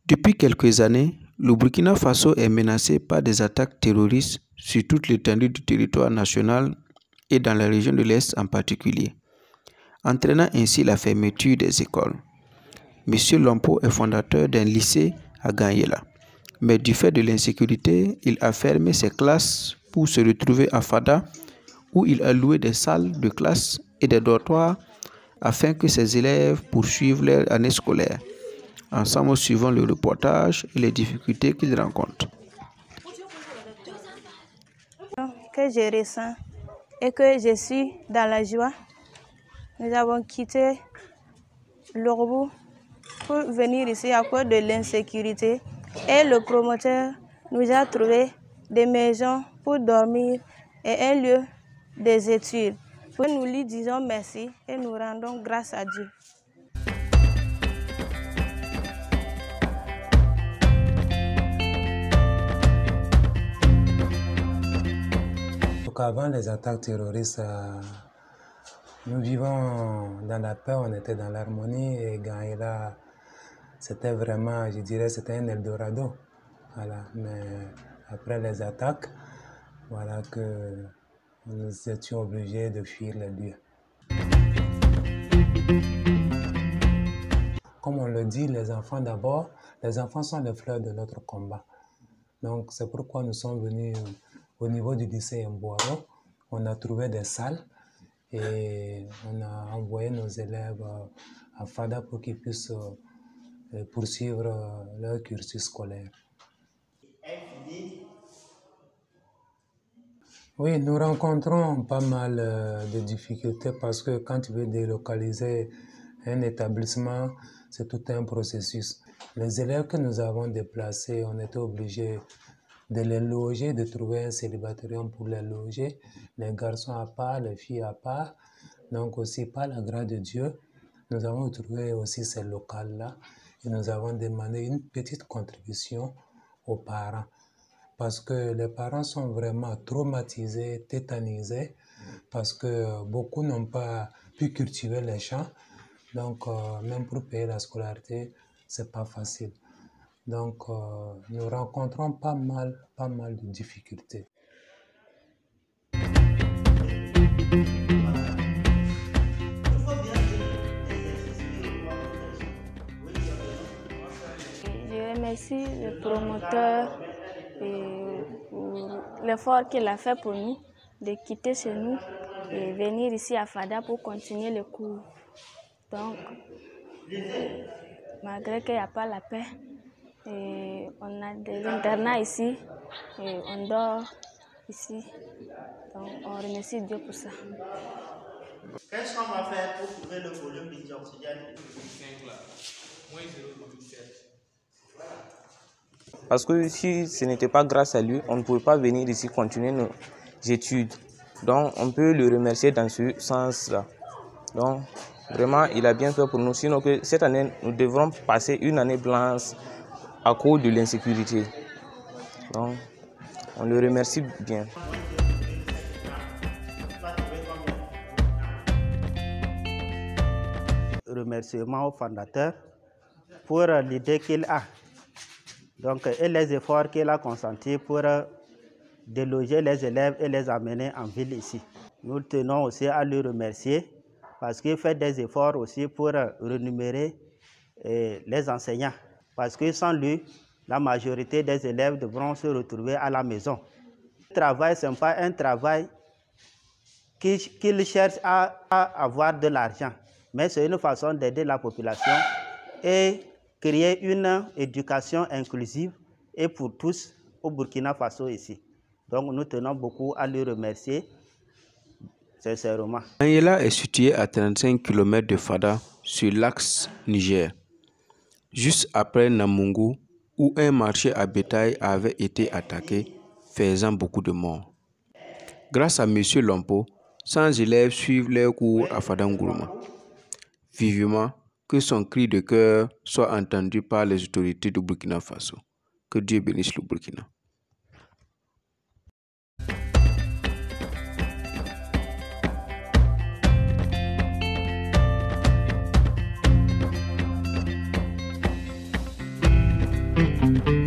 Depuis quelques années, le Burkina Faso est menacé par des attaques terroristes sur toute l'étendue du territoire national et dans la région de l'Est en particulier, entraînant ainsi la fermeture des écoles. M. Lompo est fondateur d'un lycée à Ganyela, mais du fait de l'insécurité, il a fermé ses classes pour se retrouver à Fada, où il a loué des salles de classe et des dortoirs afin que ses élèves poursuivent leur année scolaire. Ensemble, suivons le reportage et les difficultés qu'ils rencontrent. Que je ressens et que je suis dans la joie. Nous avons quitté l'Orbu pour venir ici à cause de l'insécurité et le promoteur nous a trouvé des maisons pour dormir et un lieu des études. Nous lui disons merci et nous rendons grâce à Dieu. Avant les attaques terroristes, nous vivons dans la paix, on était dans l'harmonie et Ganyela, c'était vraiment, je dirais, c'était un Eldorado. Voilà. Mais après les attaques, voilà que nous étions obligés de fuir les lieux. Comme on le dit, les enfants d'abord, les enfants sont les fleurs de notre combat. Donc c'est pourquoi nous sommes venus au niveau du lycée Mbouaro. On a trouvé des salles et on a envoyé nos élèves à Fada pour qu'ils puissent poursuivre leur cursus scolaire. Oui, nous rencontrons pas mal de difficultés parce que quand tu veux délocaliser un établissement, c'est tout un processus. Les élèves que nous avons déplacés, on était obligés de les loger, de trouver un célibatarium pour les loger, les garçons à part, les filles à part. Donc aussi, par la grâce de Dieu, nous avons trouvé aussi ces locales-là et nous avons demandé une petite contribution aux parents. Parce que les parents sont vraiment traumatisés, tétanisés, parce que beaucoup n'ont pas pu cultiver les champs. Donc, même pour payer la scolarité, c'est pas facile. Donc, nous rencontrons pas mal de difficultés. Je remercie le promoteur pour l'effort qu'il a fait pour nous de quitter chez nous et venir ici à Fada pour continuer le cours. Donc, malgré qu'il n'y a pas la paix, on a des internats ici et on dort ici. Donc, on remercie Dieu pour ça. Qu'est-ce qu'on va faire pour trouver le volume du dioxygène? Parce que si ce n'était pas grâce à lui, on ne pouvait pas venir ici continuer nos études. Donc, on peut le remercier dans ce sens-là. Donc, vraiment, il a bien fait pour nous. Sinon, que cette année, nous devrons passer une année blanche à cause de l'insécurité. Donc, on le remercie bien. Remerciement au fondateur pour l'idée qu'il a. Donc, et les efforts qu'il a consentis pour déloger les élèves et les amener en ville ici. Nous tenons aussi à le remercier parce qu'il fait des efforts aussi pour renumérer les enseignants. Parce que sans lui, la majorité des élèves devront se retrouver à la maison. Le travail, ce n'est pas un travail qu'il cherche à avoir de l'argent, mais c'est une façon d'aider la population et créer une éducation inclusive et pour tous au Burkina Faso ici. Donc nous tenons beaucoup à le remercier sincèrement. Ganyela est situé à 35 km de Fada sur l'axe Niger, juste après Namungu où un marché à bétail avait été attaqué, faisant beaucoup de morts. Grâce à M. Lompo, 100 élèves suivent leurs cours à Fadanguruma. Vivement que son cri de cœur soit entendu par les autorités du Burkina Faso. Que Dieu bénisse le Burkina. Thank you.